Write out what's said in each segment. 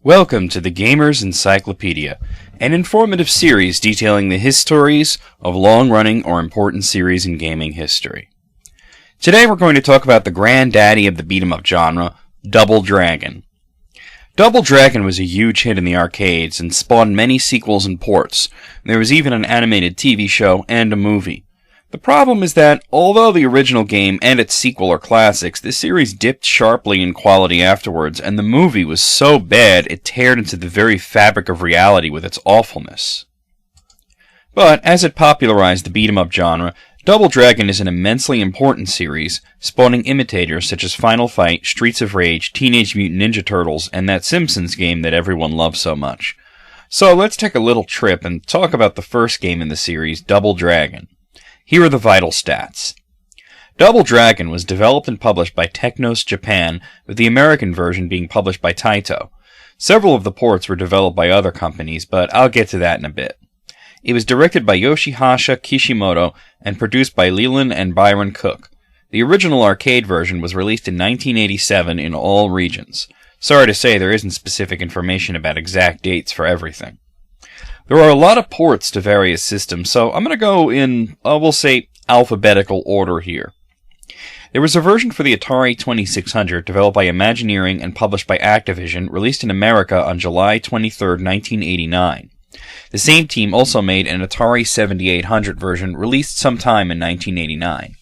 Welcome to the Gamer's Encyclopedia, an informative series detailing the histories of long-running or important series in gaming history. Today we're going to talk about the granddaddy of the beat-em-up genre, Double Dragon. Double Dragon was a huge hit in the arcades and spawned many sequels and ports. There was even an animated TV show and a movie. The problem is that, although the original game and its sequel are classics, this series dipped sharply in quality afterwards, and the movie was so bad it teared into the very fabric of reality with its awfulness. But, as it popularized the beat-em-up genre, Double Dragon is an immensely important series, spawning imitators such as Final Fight, Streets of Rage, Teenage Mutant Ninja Turtles, and that Simpsons game that everyone loves so much. So let's take a little trip and talk about the first game in the series, Double Dragon. Here are the vital stats. Double Dragon was developed and published by Technos Japan, with the American version being published by Taito. Several of the ports were developed by other companies, but I'll get to that in a bit. It was directed by Yoshihisa Kishimoto and produced by Leland and Byron Cook. The original arcade version was released in 1987 in all regions. Sorry to say there isn't specific information about exact dates for everything. There are a lot of ports to various systems, so I'm going to go in, we'll say, alphabetical order here. There was a version for the Atari 2600 developed by Imagineering and published by Activision, released in America on July 23, 1989. The same team also made an Atari 7800 version released sometime in 1989.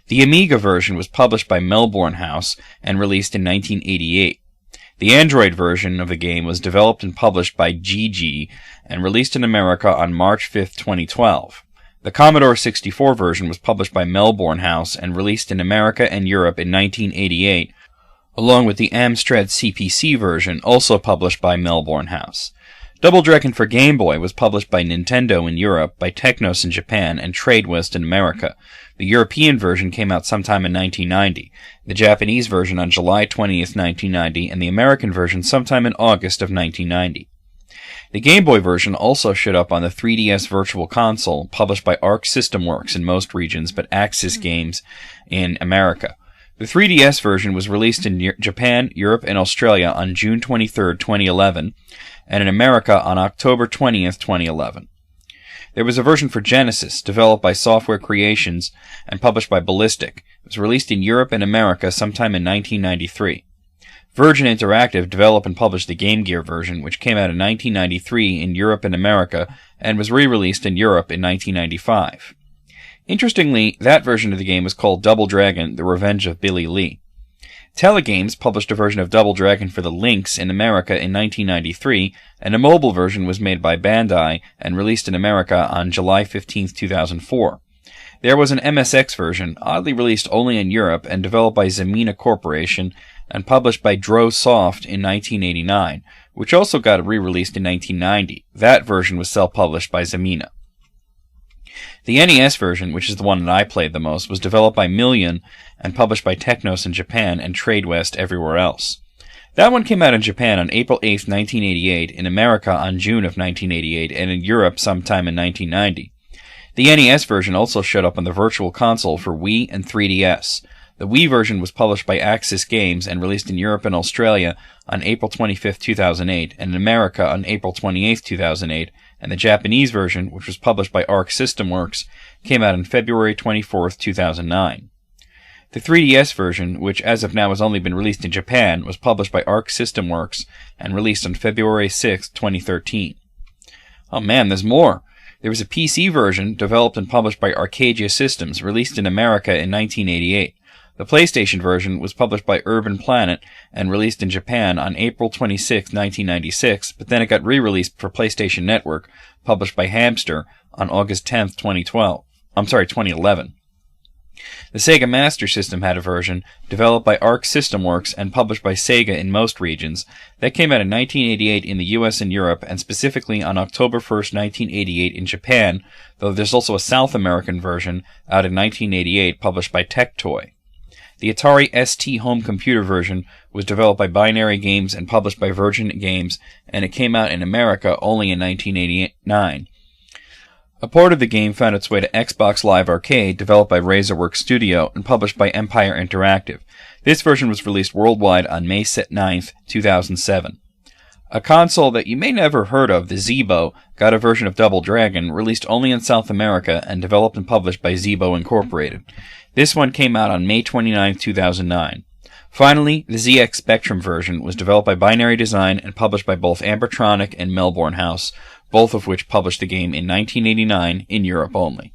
The Amiga version was published by Melbourne House and released in 1988. The Android version of the game was developed and published by GG and released in America on March 5, 2012. The Commodore 64 version was published by Melbourne House and released in America and Europe in 1988, along with the Amstrad CPC version, also published by Melbourne House. Double Dragon for Game Boy was published by Nintendo in Europe, by Technos in Japan, and Tradewest in America. The European version came out sometime in 1990, the Japanese version on July 20th, 1990, and the American version sometime in August of 1990. The Game Boy version also showed up on the 3DS Virtual Console, published by Arc System Works in most regions, but Axis Games in America. The 3DS version was released in Japan, Europe, and Australia on June 23, 2011, and in America on October 20th, 2011. There was a version for Genesis, developed by Software Creations and published by Ballistic. It was released in Europe and America sometime in 1993. Virgin Interactive developed and published the Game Gear version, which came out in 1993 in Europe and America, and was re-released in Europe in 1995. Interestingly, that version of the game was called Double Dragon: The Revenge of Billy Lee. Telegames published a version of Double Dragon for the Lynx in America in 1993, and a mobile version was made by Bandai and released in America on July 15, 2004. There was an MSX version, oddly released only in Europe and developed by Zamina Corporation and published by Drosoft in 1989, which also got re-released in 1990. That version was self-published by Zamina. The NES version, which is the one that I played the most, was developed by Million and published by Technos in Japan and Tradewest everywhere else. That one came out in Japan on April 8, 1988, in America on June of 1988, and in Europe sometime in 1990. The NES version also showed up on the Virtual Console for Wii and 3DS. The Wii version was published by Axis Games and released in Europe and Australia on April 25, 2008, and in America on April 28, 2008, and the Japanese version, which was published by Arc System Works, came out on February 24, 2009. The 3DS version, which as of now has only been released in Japan, was published by Arc System Works and released on February 6, 2013. Oh man, there's more! There was a PC version developed and published by Arcadia Systems, released in America in 1988. The PlayStation version was published by Urban Planet and released in Japan on April 26, 1996, but then it got re-released for PlayStation Network, published by Hamster, on August 10, 2011. The Sega Master System had a version, developed by Arc System Works and published by Sega in most regions, that came out in 1988 in the US and Europe, and specifically on October 1, 1988 in Japan, though there's also a South American version out in 1988 published by Tectoy. The Atari ST home computer version was developed by Binary Games and published by Virgin Games, and it came out in America only in 1989. A port of the game found its way to Xbox Live Arcade, developed by Razorworks Studio and published by Empire Interactive. This version was released worldwide on May 9, 2007. A console that you may never heard of, the Zeebo, got a version of Double Dragon, released only in South America and developed and published by Zeebo Incorporated. This one came out on May 29, 2009. Finally, the ZX Spectrum version was developed by Binary Design and published by both Ambertronic and Melbourne House, both of which published the game in 1989 in Europe only.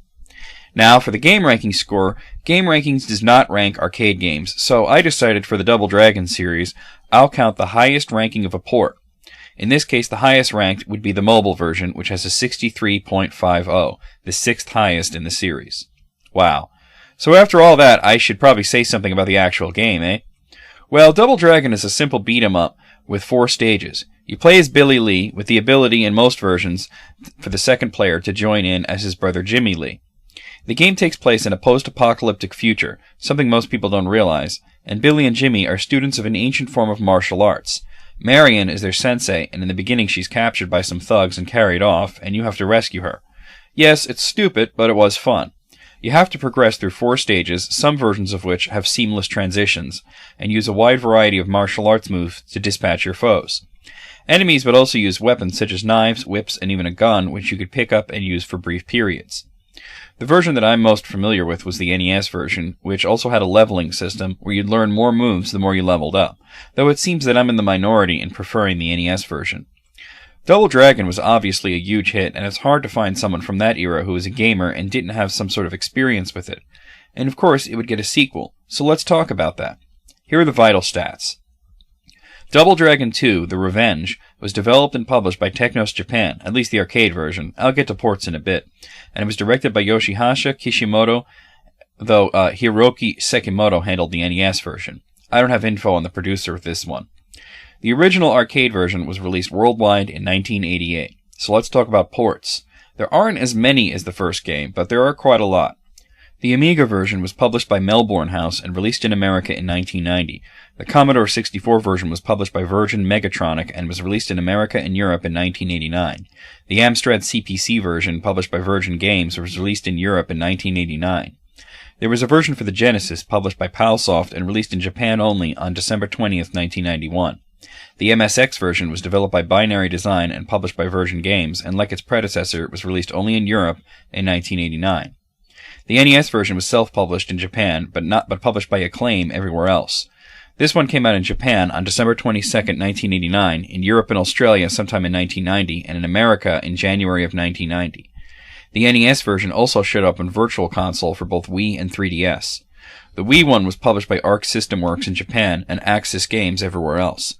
Now, for the game ranking score, Game Rankings does not rank arcade games, so I decided for the Double Dragon series, I'll count the highest ranking of a port. In this case, the highest ranked would be the mobile version, which has a 63.50, the sixth highest in the series. Wow. So after all that, I should probably say something about the actual game, eh? Well, Double Dragon is a simple beat-em-up with 4 stages. You play as Billy Lee, with the ability in most versions for the second player to join in as his brother Jimmy Lee. The game takes place in a post-apocalyptic future, something most people don't realize, and Billy and Jimmy are students of an ancient form of martial arts. Marion is their sensei, and in the beginning she's captured by some thugs and carried off, and you have to rescue her. Yes, it's stupid, but it was fun. You have to progress through 4 stages, some versions of which have seamless transitions, and use a wide variety of martial arts moves to dispatch your foes. Enemies would also use weapons such as knives, whips, and even a gun, which you could pick up and use for brief periods. The version that I'm most familiar with was the NES version, which also had a leveling system where you'd learn more moves the more you leveled up, though it seems that I'm in the minority in preferring the NES version. Double Dragon was obviously a huge hit, and it's hard to find someone from that era who was a gamer and didn't have some sort of experience with it. And of course, it would get a sequel, so let's talk about that. Here are the vital stats. Double Dragon 2, The Revenge, was developed and published by Technos Japan, at least the arcade version. I'll get to ports in a bit. And it was directed by Yoshihisa Kishimoto, though Hiroki Sekimoto handled the NES version. I don't have info on the producer of this one. The original arcade version was released worldwide in 1988. So let's talk about ports. There aren't as many as the first game, but there are quite a lot. The Amiga version was published by Melbourne House and released in America in 1990. The Commodore 64 version was published by Virgin Megatronic and was released in America and Europe in 1989. The Amstrad CPC version, published by Virgin Games, was released in Europe in 1989. There was a version for the Genesis, published by Palsoft and released in Japan only on December 20th, 1991. The MSX version was developed by Binary Design and published by Virgin Games, and like its predecessor, was released only in Europe in 1989. The NES version was self-published in Japan, but published by Acclaim everywhere else. This one came out in Japan on December 22, 1989, in Europe and Australia sometime in 1990, and in America in January of 1990. The NES version also showed up on Virtual Console for both Wii and 3DS. The Wii one was published by Arc System Works in Japan and Axis Games everywhere else.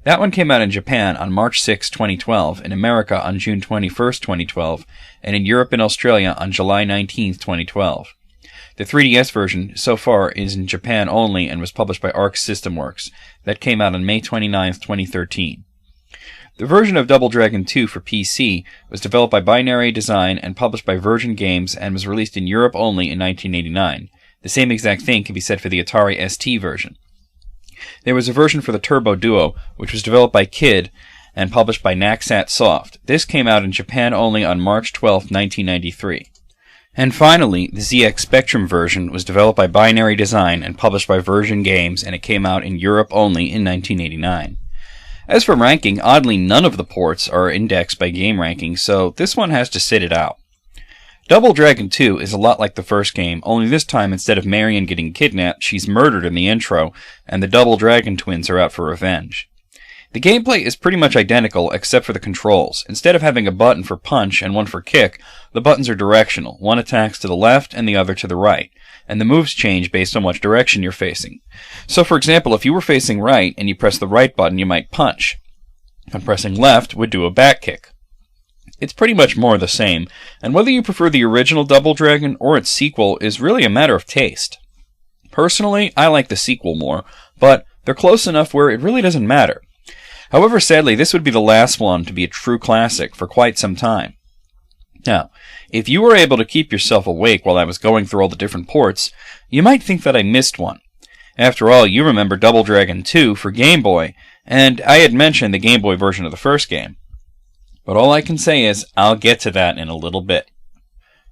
That one came out in Japan on March 6, 2012, in America on June 21, 2012, and in Europe and Australia on July 19, 2012. The 3DS version, so far, is in Japan only and was published by Arc System Works. That came out on May 29, 2013. The version of Double Dragon 2 for PC was developed by Binary Design and published by Virgin Games and was released in Europe only in 1989. The same exact thing can be said for the Atari ST version. There was a version for the Turbo Duo, which was developed by Kid and published by Naxat Soft. This came out in Japan only on March 12, 1993. And finally, the ZX Spectrum version was developed by Binary Design and published by Virgin Games, and it came out in Europe only in 1989. As for ranking, oddly none of the ports are indexed by Game Ranking, so this one has to sit it out. Double Dragon 2 is a lot like the first game, only this time instead of Marion getting kidnapped, she's murdered in the intro, and the Double Dragon twins are out for revenge. The gameplay is pretty much identical except for the controls. Instead of having a button for punch and one for kick, the buttons are directional. One attacks to the left and the other to the right, and the moves change based on which direction you're facing. So for example, if you were facing right and you press the right button, you might punch. And pressing left would do a back kick. It's pretty much more the same, and whether you prefer the original Double Dragon or its sequel is really a matter of taste. Personally, I like the sequel more, but they're close enough where it really doesn't matter. However, sadly, this would be the last one to be a true classic for quite some time. Now, if you were able to keep yourself awake while I was going through all the different ports, you might think that I missed one. After all, you remember Double Dragon 2 for Game Boy, and I had mentioned the Game Boy version of the first game. But all I can say is, I'll get to that in a little bit.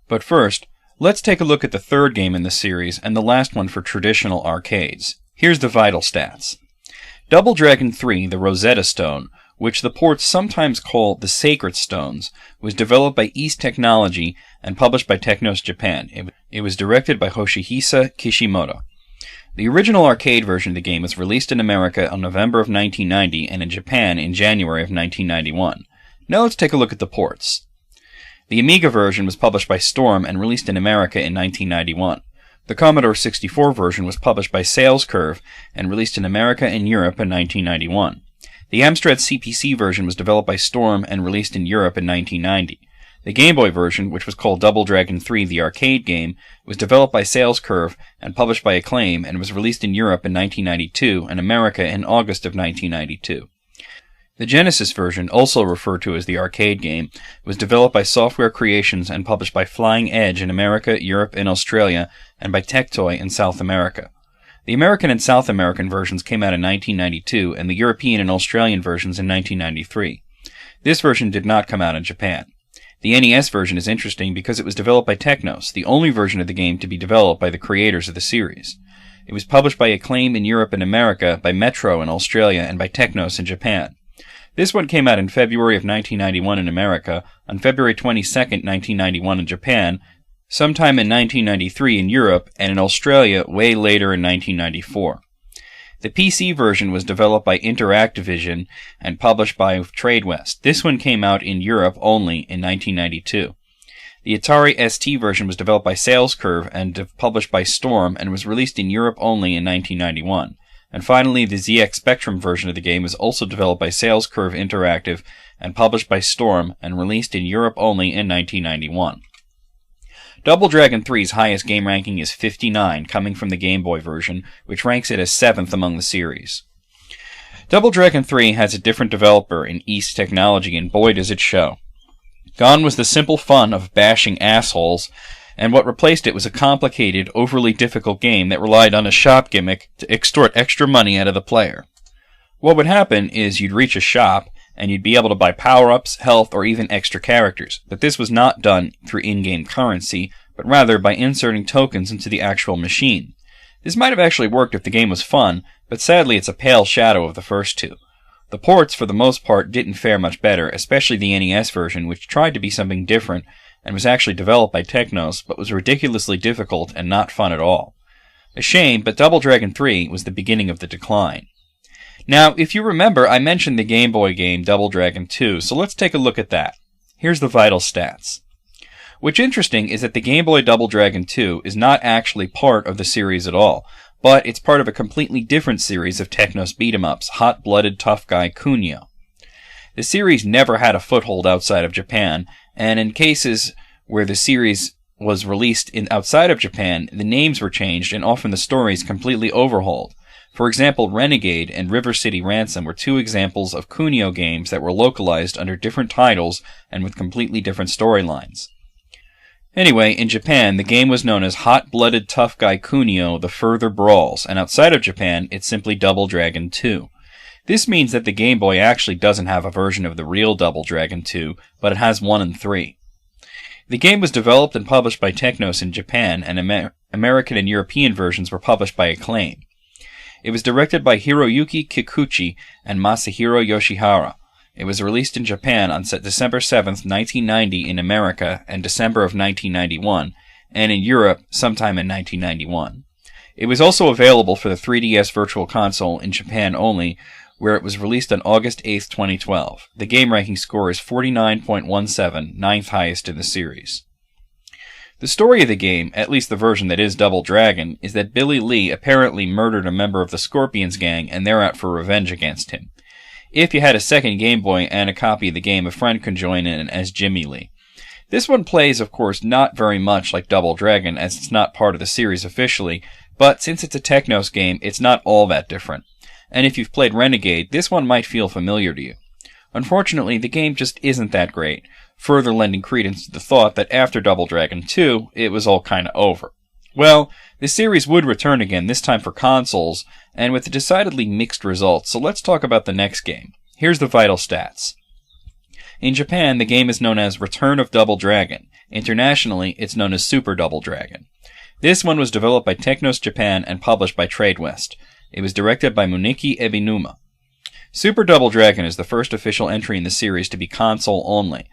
But first, let's take a look at the third game in the series, and the last one for traditional arcades. Here's the vital stats. Double Dragon 3, the Rosetta Stone, which the ports sometimes call the Sacred Stones, was developed by East Technology and published by Technos Japan. It was directed by Hoshihisa Kishimoto. The original arcade version of the game was released in America in November of 1990 and in Japan in January of 1991. Now let's take a look at the ports. The Amiga version was published by Storm and released in America in 1991. The Commodore 64 version was published by Sales Curve and released in America and Europe in 1991. The Amstrad CPC version was developed by Storm and released in Europe in 1990. The Game Boy version, which was called Double Dragon 3 the arcade game, was developed by Sales Curve and published by Acclaim and was released in Europe in 1992 and America in August of 1992. The Genesis version, also referred to as the arcade game, was developed by Software Creations and published by Flying Edge in America, Europe, and Australia, and by Tectoy in South America. The American and South American versions came out in 1992, and the European and Australian versions in 1993. This version did not come out in Japan. The NES version is interesting because it was developed by Technos, the only version of the game to be developed by the creators of the series. It was published by Acclaim in Europe and America, by Metro in Australia, and by Technos in Japan. This one came out in February of 1991 in America, on February 22, 1991 in Japan, sometime in 1993 in Europe, and in Australia way later in 1994. The PC version was developed by Interactivision and published by TradeWest. This one came out in Europe only in 1992. The Atari ST version was developed by Sales Curve and published by Storm and was released in Europe only in 1991. And finally, the ZX Spectrum version of the game was also developed by Sales Curve Interactive and published by Storm and released in Europe only in 1991. Double Dragon 3's highest game ranking is 59, coming from the Game Boy version, which ranks it as 7th among the series. Double Dragon 3 has a different developer in East Technology, and boy does it show. Gone was the simple fun of bashing assholes, and what replaced it was a complicated, overly difficult game that relied on a shop gimmick to extort extra money out of the player. What would happen is you'd reach a shop, and you'd be able to buy power-ups, health, or even extra characters, but this was not done through in-game currency, but rather by inserting tokens into the actual machine. This might have actually worked if the game was fun, but sadly it's a pale shadow of the first two. The ports, for the most part, didn't fare much better, especially the NES version, which tried to be something different and was actually developed by Technos, but was ridiculously difficult and not fun at all. A shame, but Double Dragon 3 was the beginning of the decline. Now, if you remember, I mentioned the Game Boy game Double Dragon 2, so let's take a look at that. Here's the vital stats. What's interesting is that the Game Boy Double Dragon 2 is not actually part of the series at all, but it's part of a completely different series of Technos beat-em-ups, Hot-Blooded Tough Guy Kunio. The series never had a foothold outside of Japan, and in cases where the series was released outside of Japan, the names were changed and often the stories completely overhauled. For example, Renegade and River City Ransom were two examples of Kunio games that were localized under different titles and with completely different storylines. Anyway, in Japan, the game was known as Hot-Blooded Tough Guy Kunio The Further Brawls, and outside of Japan, it's simply Double Dragon 2. This means that the Game Boy actually doesn't have a version of the real Double Dragon 2, but it has 1 and 3. The game was developed and published by Technos in Japan, and American and European versions were published by Acclaim. It was directed by Hiroyuki Kikuchi and Masahiro Yoshihara. It was released in Japan on December 7, 1990 in America and December of 1991, and in Europe sometime in 1991. It was also available for the 3DS Virtual Console in Japan only, where it was released on August 8, 2012. The game ranking score is 49.17, ninth highest in the series. The story of the game, at least the version that is Double Dragon, is that Billy Lee apparently murdered a member of the Scorpions gang and they're out for revenge against him. If you had a second Game Boy and a copy of the game, a friend could join in as Jimmy Lee. This one plays, of course, not very much like Double Dragon, as it's not part of the series officially, but since it's a Technos game, it's not all that different. And if you've played Renegade, this one might feel familiar to you. Unfortunately, the game just isn't that great, further lending credence to the thought that after Double Dragon 2, it was all kinda over. Well, the series would return again, this time for consoles, and with decidedly mixed results, so let's talk about the next game. Here's the vital stats. In Japan, the game is known as Return of Double Dragon. Internationally, it's known as Super Double Dragon. This one was developed by Technos Japan and published by TradeWest. It was directed by Munichi Ebinuma. Super Double Dragon is the first official entry in the series to be console only,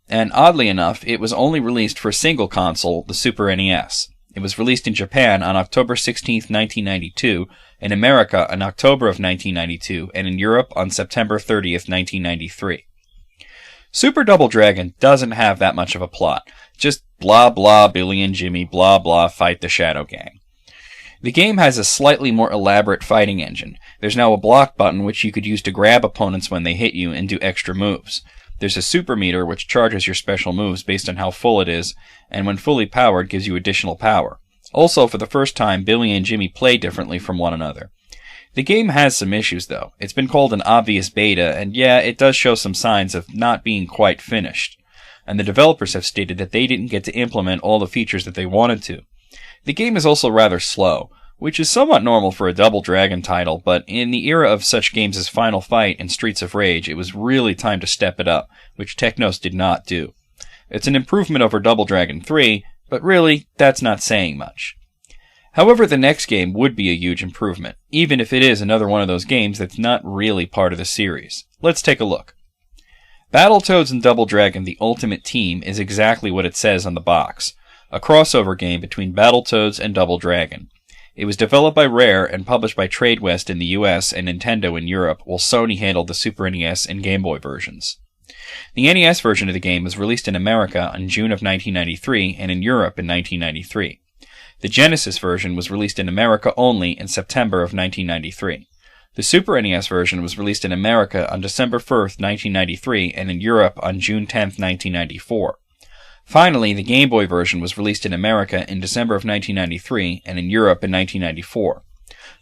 and oddly enough, it was only released for a single console, the Super NES. It was released in Japan on October 16, 1992, in America in October of 1992, and in Europe on September 30, 1993. Super Double Dragon doesn't have that much of a plot. Just blah blah Billy and Jimmy blah blah fight the Shadow Gang. The game has a slightly more elaborate fighting engine. There's now a block button which you could use to grab opponents when they hit you and do extra moves. There's a super meter which charges your special moves based on how full it is, and when fully powered gives you additional power. Also, for the first time, Billy and Jimmy play differently from one another. The game has some issues though. It's been called an obvious beta, and yeah, it does show some signs of not being quite finished. And the developers have stated that they didn't get to implement all the features that they wanted to. The game is also rather slow, which is somewhat normal for a Double Dragon title, but in the era of such games as Final Fight and Streets of Rage, it was really time to step it up, which Technos did not do. It's an improvement over Double Dragon 3, but really, that's not saying much. However, the next game would be a huge improvement, even if it is another one of those games that's not really part of the series. Let's take a look. Battletoads and Double Dragon The Ultimate Team is exactly what it says on the box, a crossover game between Battletoads and Double Dragon. It was developed by Rare and published by TradeWest in the US and Nintendo in Europe, while Sony handled the Super NES and Game Boy versions. The NES version of the game was released in America in June of 1993 and in Europe in 1993. The Genesis version was released in America only in September of 1993. The Super NES version was released in America on December 1st, 1993 and in Europe on June 10th, 1994. Finally, the Game Boy version was released in America in December of 1993 and in Europe in 1994.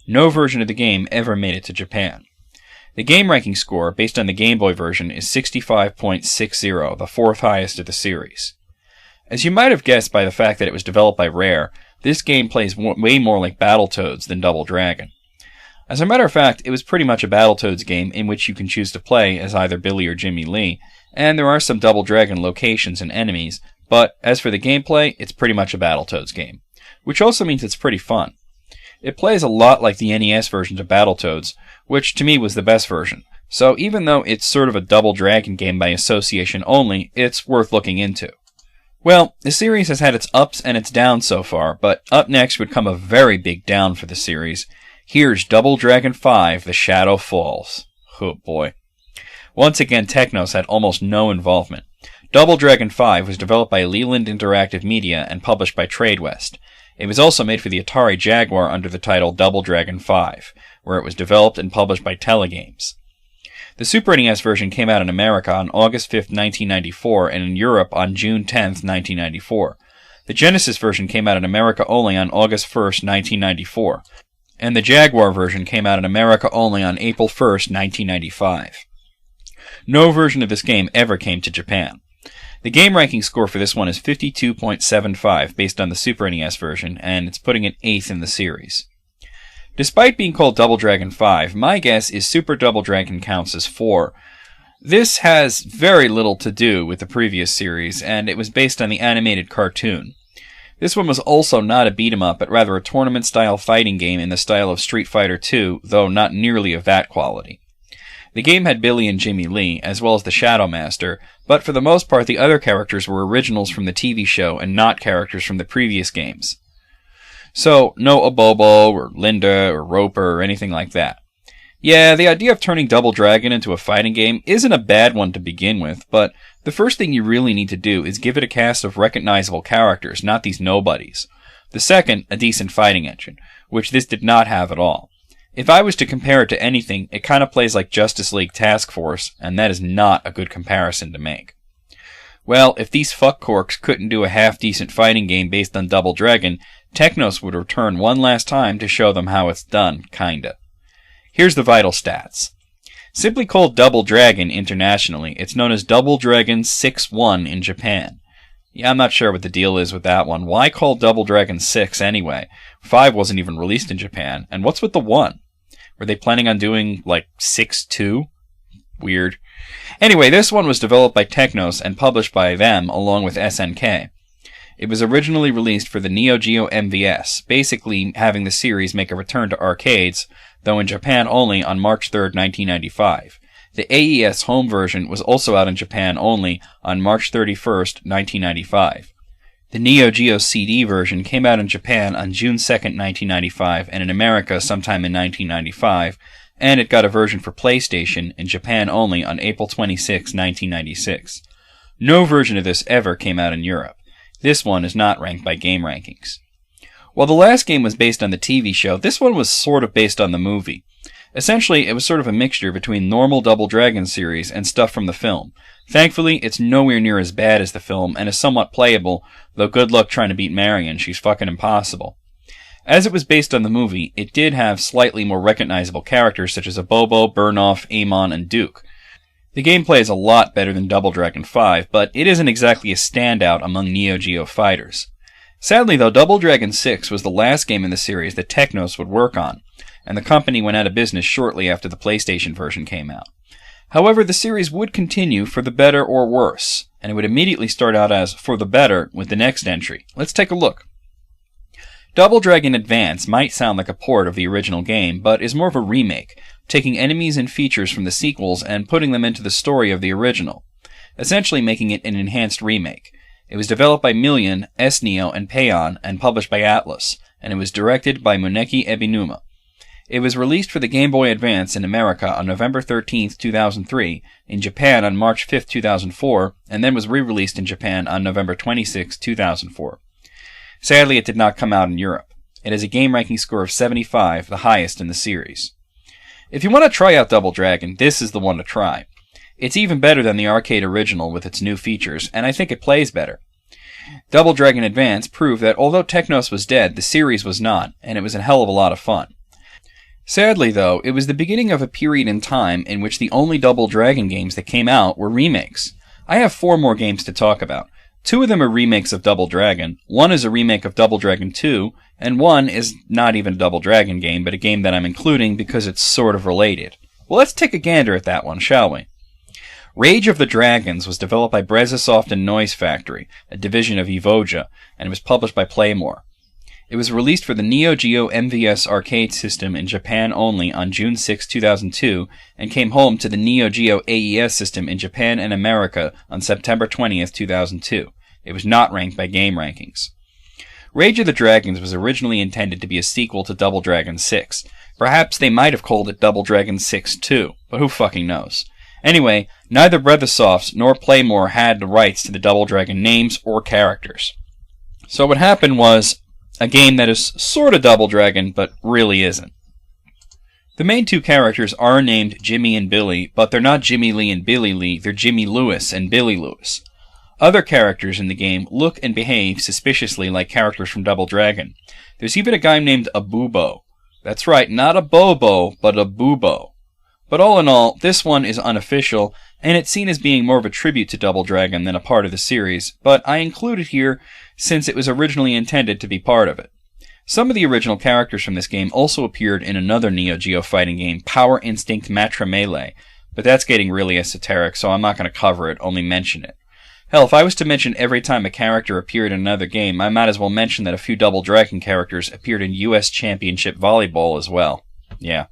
No version of the game ever made it to Japan. The game ranking score, based on the Game Boy version, is 65.60, the fourth highest of the series. As you might have guessed by the fact that it was developed by Rare, this game plays way more like Battletoads than Double Dragon. As a matter of fact, it was pretty much a Battletoads game in which you can choose to play as either Billy or Jimmy Lee, and there are some Double Dragon locations and enemies, but as for the gameplay, it's pretty much a Battletoads game, which also means it's pretty fun. It plays a lot like the NES version of Battletoads, which to me was the best version, so even though it's sort of a Double Dragon game by association only, it's worth looking into. Well, the series has had its ups and its downs so far, but up next would come a very big down for the series. Here's Double Dragon 5, The Shadow Falls. Oh boy. Once again, Technos had almost no involvement. Double Dragon 5 was developed by Leland Interactive Media and published by TradeWest. It was also made for the Atari Jaguar under the title Double Dragon 5, where it was developed and published by Telegames. The Super NES version came out in America on August 5, 1994, and in Europe on June 10, 1994. The Genesis version came out in America only on August 1, 1994, and the Jaguar version came out in America only on April 1, 1995. No version of this game ever came to Japan. The game ranking score for this one is 52.75 based on the Super NES version, and it's putting it 8th in the series. Despite being called Double Dragon 5, my guess is Super Double Dragon counts as 4. This has very little to do with the previous series, and it was based on the animated cartoon. This one was also not a beat-em-up, but rather a tournament-style fighting game in the style of Street Fighter II, though not nearly of that quality. The game had Billy and Jimmy Lee, as well as the Shadow Master, but for the most part the other characters were originals from the TV show and not characters from the previous games. So, no Abobo, or Linda, or Roper, or anything like that. Yeah, the idea of turning Double Dragon into a fighting game isn't a bad one to begin with, but the first thing you really need to do is give it a cast of recognizable characters, not these nobodies. The second, a decent fighting engine, which this did not have at all. If I was to compare it to anything, it kind of plays like Justice League Task Force, and that is not a good comparison to make. Well, if these fuckcorks couldn't do a half-decent fighting game based on Double Dragon, Technos would return one last time to show them how it's done, kinda. Here's the vital stats. Simply called Double Dragon internationally, it's known as Double Dragon 6-1 in Japan. Yeah, I'm not sure what the deal is with that one. Why call Double Dragon 6 anyway? 5 wasn't even released in Japan. And what's with the 1? Were they planning on doing, like, 6-2? Weird. Anyway, this one was developed by Technos and published by them along with SNK. It was originally released for the Neo Geo MVS, basically having the series make a return to arcades, though in Japan only on March 3, 1995. The AES home version was also out in Japan only on March 31, 1995. The Neo Geo CD version came out in Japan on June 2, 1995, and in America sometime in 1995, and it got a version for PlayStation in Japan only on April 26, 1996. No version of this ever came out in Europe. This one is not ranked by Game Rankings. While the last game was based on the TV show, this one was sort of based on the movie. Essentially, it was sort of a mixture between normal Double Dragon series and stuff from the film. Thankfully, it's nowhere near as bad as the film and is somewhat playable, though good luck trying to beat Marion, she's fucking impossible. As it was based on the movie, it did have slightly more recognizable characters such as Abobo, Burnoff, Amon, and Duke. The gameplay is a lot better than Double Dragon 5, but it isn't exactly a standout among Neo Geo fighters. Sadly though, Double Dragon 6 was the last game in the series that Technos would work on, and the company went out of business shortly after the PlayStation version came out. However, the series would continue for the better or worse, and it would immediately start out as for the better with the next entry. Let's take a look. Double Dragon Advance might sound like a port of the original game, but is more of a remake, taking enemies and features from the sequels and putting them into the story of the original, essentially making it an enhanced remake. It was developed by Million, SNEO, and Payon, and published by Atlus, and it was directed by Muneki Ebinuma. It was released for the Game Boy Advance in America on November 13, 2003, in Japan on March 5, 2004, and then was re-released in Japan on November 26, 2004. Sadly, it did not come out in Europe. It has a game ranking score of 75, the highest in the series. If you want to try out Double Dragon, this is the one to try. It's even better than the arcade original with its new features, and I think it plays better. Double Dragon Advance proved that although Technos was dead, the series was not, and it was a hell of a lot of fun. Sadly, though, it was the beginning of a period in time in which the only Double Dragon games that came out were remakes. I have 4 more games to talk about. 2 of them are remakes of Double Dragon, 1 is a remake of Double Dragon 2, and 1 is not even a Double Dragon game, but a game that I'm including because it's sort of related. Well, let's take a gander at that one, shall we? Rage of the Dragons was developed by Brezasoft and Noise Factory, a division of Evoja, and it was published by Playmore. It was released for the Neo Geo MVS arcade system in Japan only on June 6, 2002, and came home to the Neo Geo AES system in Japan and America on September 20, 2002. It was not ranked by Game Rankings. Rage of the Dragons was originally intended to be a sequel to Double Dragon 6. Perhaps they might have called it Double Dragon 6 too, but who fucking knows. Anyway, neither Brezasoft nor Playmore had the rights to the Double Dragon names or characters. So what happened was a game that is sort of Double Dragon, but really isn't. The main 2 characters are named Jimmy and Billy, but they're not Jimmy Lee and Billy Lee, they're Jimmy Lewis and Billy Lewis. Other characters in the game look and behave suspiciously like characters from Double Dragon. There's even a guy named Abubo. That's right, not a Bobo, but a Bubo. But all in all, this one is unofficial, and it's seen as being more of a tribute to Double Dragon than a part of the series, but I include it here since it was originally intended to be part of it. Some of the original characters from this game also appeared in another Neo Geo fighting game, Power Instinct Matra Melee, but that's getting really esoteric, so I'm not going to cover it, only mention it. Hell, if I was to mention every time a character appeared in another game, I might as well mention that a few Double Dragon characters appeared in US Championship Volleyball as well. Yeah.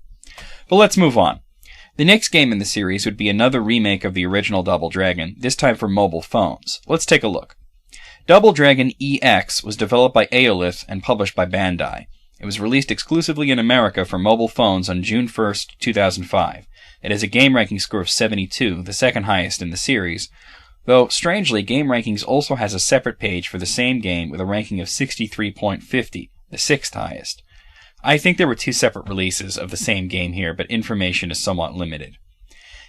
But let's move on. The next game in the series would be another remake of the original Double Dragon, this time for mobile phones. Let's take a look. Double Dragon EX was developed by Aolith and published by Bandai. It was released exclusively in America for mobile phones on June 1, 2005. It has a game ranking score of 72, the second highest in the series, though, strangely, Game Rankings also has a separate page for the same game with a ranking of 63.50, the sixth highest. I think there were 2 separate releases of the same game here, but information is somewhat limited.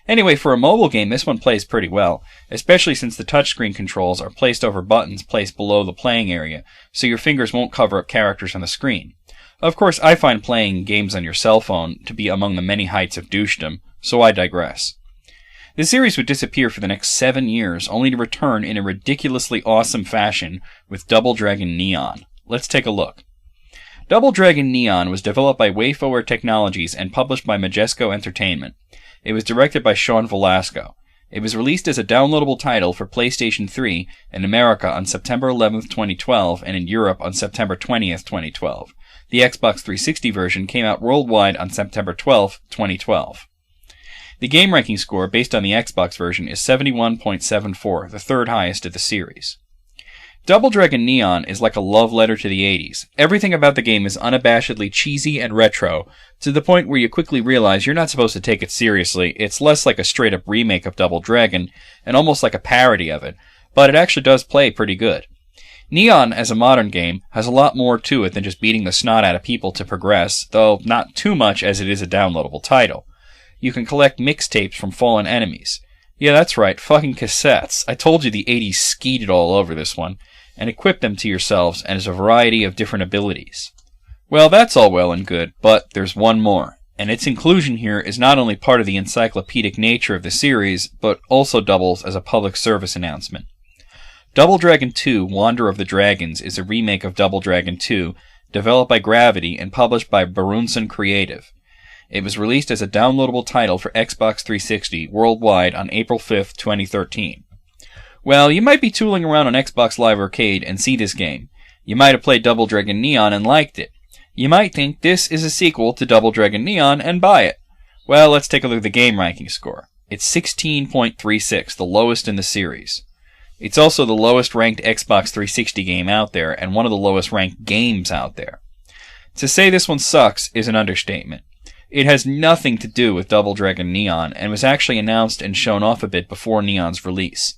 Anyway, for a mobile game, this one plays pretty well, especially since the touchscreen controls are placed over buttons placed below the playing area, so your fingers won't cover up characters on the screen. Of course, I find playing games on your cell phone to be among the many heights of douchedom, so I digress. The series would disappear for the next 7 years, only to return in a ridiculously awesome fashion with Double Dragon Neon. Let's take a look. Double Dragon Neon was developed by WayForward Technologies and published by Majesco Entertainment. It was directed by Sean Velasco. It was released as a downloadable title for PlayStation 3 in America on September 11th, 2012, and in Europe on September 20th, 2012. The Xbox 360 version came out worldwide on September 12th, 2012. The game ranking score based on the Xbox version is 71.74, the third highest of the series. Double Dragon Neon is like a love letter to the 80s. Everything about the game is unabashedly cheesy and retro, to the point where you quickly realize you're not supposed to take it seriously. It's less like a straight-up remake of Double Dragon, and almost like a parody of it, but it actually does play pretty good. Neon, as a modern game, has a lot more to it than just beating the snot out of people to progress, though not too much as it is a downloadable title. You can collect mixtapes from fallen enemies. Yeah, that's right, fucking cassettes. I told you the 80s skeeted all over this one, and equip them to yourselves as a variety of different abilities. Well, that's all well and good, but there's one more, and its inclusion here is not only part of the encyclopedic nature of the series, but also doubles as a public service announcement. Double Dragon 2 Wander of the Dragons is a remake of Double Dragon 2, developed by Gravity and published by Barunsan Creative. It was released as a downloadable title for Xbox 360 worldwide on April 5th, 2013. Well, you might be tooling around on Xbox Live Arcade and see this game. You might have played Double Dragon Neon and liked it. You might think this is a sequel to Double Dragon Neon and buy it. Well, let's take a look at the game ranking score. It's 16.36, the lowest in the series. It's also the lowest ranked Xbox 360 game out there, and one of the lowest ranked games out there. To say this one sucks is an understatement. It has nothing to do with Double Dragon Neon, and was actually announced and shown off a bit before Neon's release.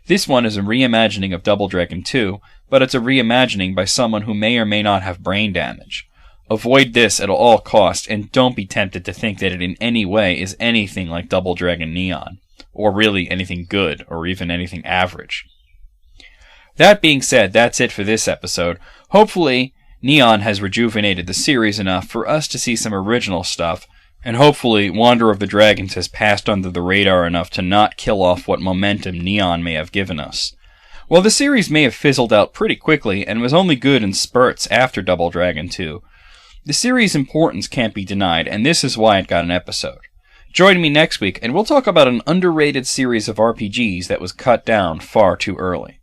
This one is a reimagining of Double Dragon 2, but it's a reimagining by someone who may or may not have brain damage. Avoid this at all costs, and don't be tempted to think that it in any way is anything like Double Dragon Neon, or really anything good, or even anything average. That being said, that's it for this episode. Hopefully, Neon has rejuvenated the series enough for us to see some original stuff, and hopefully Wander of the Dragons has passed under the radar enough to not kill off what momentum Neon may have given us. While the series may have fizzled out pretty quickly and was only good in spurts after Double Dragon 2, the series' importance can't be denied, and this is why it got an episode. Join me next week and we'll talk about an underrated series of RPGs that was cut down far too early.